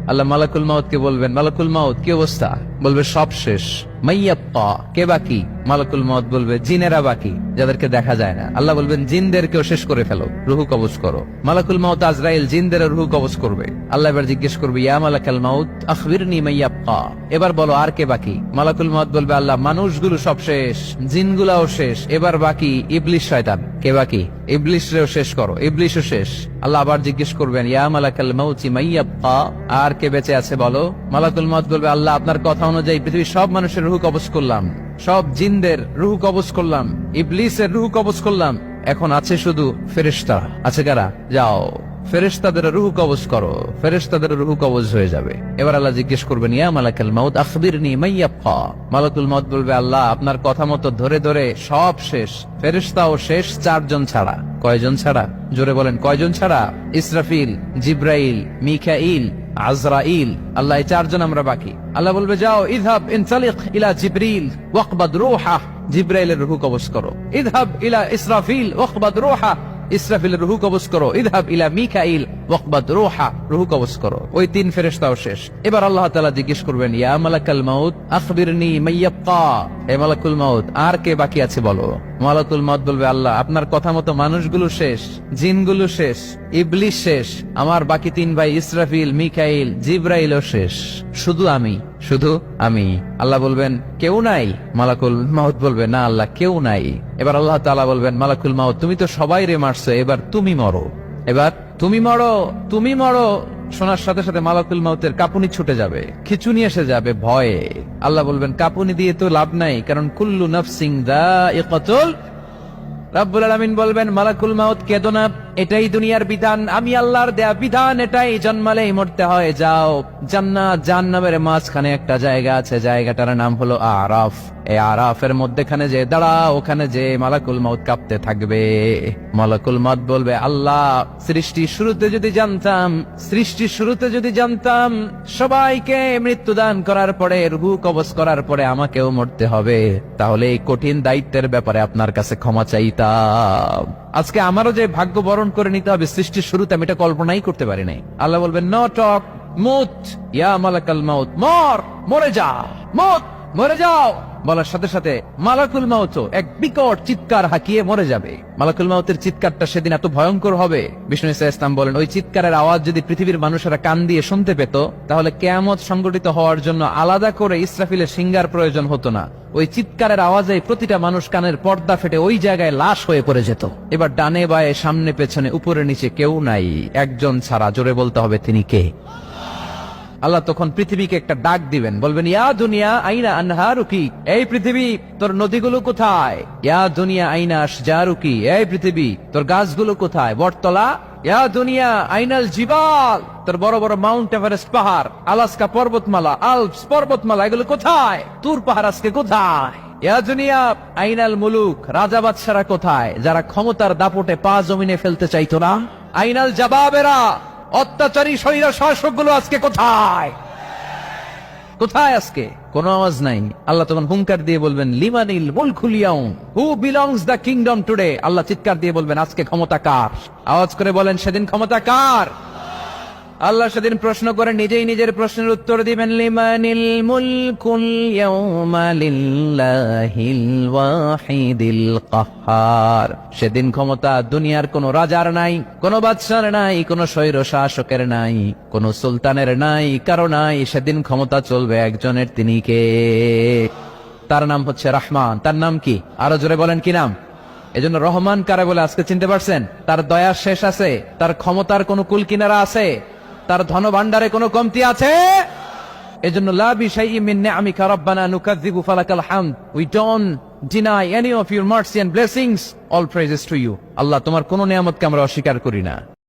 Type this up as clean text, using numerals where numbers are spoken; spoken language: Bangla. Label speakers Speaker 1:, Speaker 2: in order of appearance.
Speaker 1: আল্লাহ মালাকুল মাউতকে বলবেন, মালাকুল মাউত কি অবস্থা? বলবে সব শেষ। মাইয়াব্বা, কে বাকি? মালাকুল মাউত বলবে জিনেরা বাকি, যাদেরকে দেখা যায় না। আল্লাহ বলবেন জিনদেরকেও শেষ করে ফেলো, রুহু কবজ করো। মালাকুল মাউত আজরাইল জিনদের রুহু কবজ করবে। আল্লাহ এবার জিজ্ঞেস করবে, ইয়া মালাকাল মাউত আখবিরনি মাইয়াব্বা, এবার বলো আর কে বাকি? মালাকুল মাউত বলবে, আল্লাহ মানুষগুলো সব শেষ, জিনগুলাও শেষ, এবার বাকি ইবলিশ শয়তান। কে বাকি? ইবলিশরেও শেষ করো, ইবলিশও শেষ। আল্লাহ আবার জিজ্ঞেস করবেন, ইয়া মালাকাল মাউতি মাইয়াব্বা, আর কে বেঁচে আছে বলো? মালাকুল মাউত বলবে, আল্লাহ আপনার কথা অনুযায়ী পৃথিবীর সব মানুষের রুহু কবজ করলাম, সব জিনদের রুহু কবজ করলাম, ইবলিসের রুহু কবজ করলাম, এখন আছে শুধু ফেরেশতা। আছে কারা? যাও ফেরেশতাদের রুহু কবজ করো। ফেরেশতাদের রুহু কবজ হয়ে যাবে। এবার আল্লাহ জিজ্ঞেস করবেন, ইয়া মালাকাল মাউত আখবিরনি মাইয়াব্বা। মালাকুল মাউত বলবে, আল্লাহ আপনার কথা মতো ধরে ধরে সব শেষ, ফেরেশতাও শেষ, 4 জন ছাড়া। কয়জন ছাড়া? জোরে বলেন, কয়জন ছাড়া? ইসরাফিল, জিব্রাইল, মিকাইল, আজরাইল। আল্লাহ এই 4 জন আমরা বাকি। আল্লাহ বলবে, যাও ইযহাব ইনতালিক ইলা জিবরিল ওয়াকবাদ রূহা, জিব্রাইলের রুহু কবজ করো। ইযহাব ইলা ইসরাফিল ওয়াকবাদ রূহা, ইসরাফিলের রুহু কবজ করো। ইযহাব ইলা মিকাইল ওয়াকবাদ রূহা, রুহু কবজ করো। ওই 3 ফেরেশতাও শেষ। এবার আল্লাহ তাআলা জিজ্ঞেস করবেন, ইয়া মালাকাল মাউত আখবিরনি মাইয়াব্বা, হে মালাকুল মাউত আর কে বাকি আছে বলো? মালাকুল মাউত বলবে, আল্লাহ আপনার কথা মতো মানুষগুলো শেষ, জিনগুলো শেষ, ইবলিশ শেষ, আমার বাকি 3 ভাই ইসরাফিল, মিকাইল, জিব্রাইলও শেষ, শুধু আমি, শুধু আমি। আল্লাহ বলবেন, কেউ নাই? মালাকুল মাউত বলবে, না আল্লাহ কেউ নাই। এবার আল্লাহ তাআলা বলবেন, মালাকুল মাউত তুমি তো সবাই রে মারছো, এবার তুমি মরো, এবার তুমি মরো, তুমি মরো। শোনার সাথে সাথে মালাকুল মাউতের কাঁপুনি ছুটে যাবে, খিচুনি এসে যাবে ভয়ে। আল্লাহ বলবেন, কাঁপুনি দিয়ে তো লাভ নাই, কারণ কুল্লু নাফসিন যায়িকাতুল। রব্বুল আলামিন বলবেন, মালাকুল মাউত কেঁদো না, এটাই দুনিয়ার বিধান, আমি আল্লাহর দেয়া বিধান, এটাই জন্মালেই মরতে হয়। যাও জান্নাত জাহান্নামের মাঝখানে একটা জায়গা আছে, জায়গাটার নাম হলো আরাফ। এই আরাফের মধ্যখানে যে দাঁড়াও, ওখানে যে মালাকুল মাউত কাঁপতে থাকবে। মালাকুল মাউত বলবে, আল্লাহ সৃষ্টির শুরুতে যদি জানতাম, সৃষ্টির শুরুতে যদি জানতাম সবাইকে মৃত্যুদান করার পরে, রুহু কবজ করার পরে আমাকেও মরতে হবে, তাহলে এই কঠিন দায়িত্বের ব্যাপারে আপনার কাছে ক্ষমা চাইতাম। আজকে আমারও যে ভাগ্য বরণ করে নিতে হবে সৃষ্টির শুরুতে, আমি এটা কল্পনাই করতে পারি নাই। আল্লাহ বলবেন, নো টক, মুত ইয়া মালাকাল মাউত, মর, মরে যা, মুত, মরে যাও। বলার সাথে সাথে মালাকুল মাউত এক বিকট চিৎকার হাঁকিয়ে মরে যাবে। মালাকুল মাউতের চিৎকারটা সেদিন এত ভয়ঙ্কর হবে, বিষ্ণু ইসলাম বলেন, ওই চিৎকারের আওয়াজ যদি পৃথিবীর মানুষেরা কান দিয়ে শুনতে পেত, তাহলে কিয়ামত সংগঠিত হওয়ার জন্য আলাদা করে ইসরাফিলের সিঙ্গার প্রয়োজন হতো না। ওই চিৎকারের আওয়াজে প্রতিটা মানুষ কানের পর্দা ফেটে ওই জায়গায় লাশ হয়ে পড়ে যেত। এবার ডানে বায়ে সামনে পেছনে উপরে নিচে কেউ নাই, একজন ছাড়া। জোরে বলতে হবে, তিনি কে? আল্লাহ তখন পৃথিবীকে একটা ডাক দিবেন, বলবেন, ইয়া দুনিয়া আইনা আনহারুকি, এই পৃথিবী তোর নদীগুলো কোথায়? ইয়া দুনিয়া আইনা আশজারুকি, এই পৃথিবী তোর গাছগুলো কোথায়? বটতলা। ইয়া দুনিয়া আইনাল জিবাল, তোর বড় বড় মাউন্ট এভারেস্ট পাহাড়, আলাস্কা পর্বতমালা, আলপস পর্বতমালা, এগুলো কোথায়? তুর পাহাড় আজকে কোথায়? ইয়া দুনিয়া আইনাল মুলুক, রাজা বাদশারা কোথায়, যারা ক্ষমতার দাপটে পা জমিনে ফেলতে চাইতো না? আইনাল জাবাবেরা, অত্যাচারী স্বৈর শাসকগুলো আজকে কোথায়? কোথায় আজকে? কোন আওয়াজ নাই। আল্লাহ তখন হুঙ্কার দিয়ে বলবেন, লিমানিল মুলকুল ইয়াউম, who belongs the kingdom today. Allah চিৎকার দিয়ে বলবেন, আজকে ক্ষমতা কার? আওয়াজ করে বলেন, সেদিন ক্ষমতা কার? আল্লাহ সেদিন প্রশ্ন করে নিজেই নিজের প্রশ্নের উত্তর দিবেন, লিমানিল মুলকুল ইয়াউমা লিল্লাহিল ওয়াহিদিল কাহ্হার। সেদিন ক্ষমতা দুনিয়ার কোন রাজার নাই, কোন বাদশার নাই, কোন স্বৈর শাসকের নাই, কোন সুলতানের নাই, কারো নাই। সেদিন ক্ষমতা চলবে একজনের, তিনি কে? তার নাম হচ্ছে রহমান। তার নাম কি? আরো জোরে বলেন, কি নাম? এজন্য রহমান কারে বলে আজকে চিনতে পারছেন? তার দয়ার শেষ আছে? তার ক্ষমতার কোন কুল কিনারা আছে? তার ধন ভান্ডারে কোনো কমতি আছে? এজন্য লা বিশাইইন মিন নিআমিকা রাব্বানা নুকাযযিবু ফালাকাল হামদ, we don't deny any of your mercy and blessings, all praises to you. Allah তোমার কোন নিয়ামতকে আমরা অস্বীকার করি না।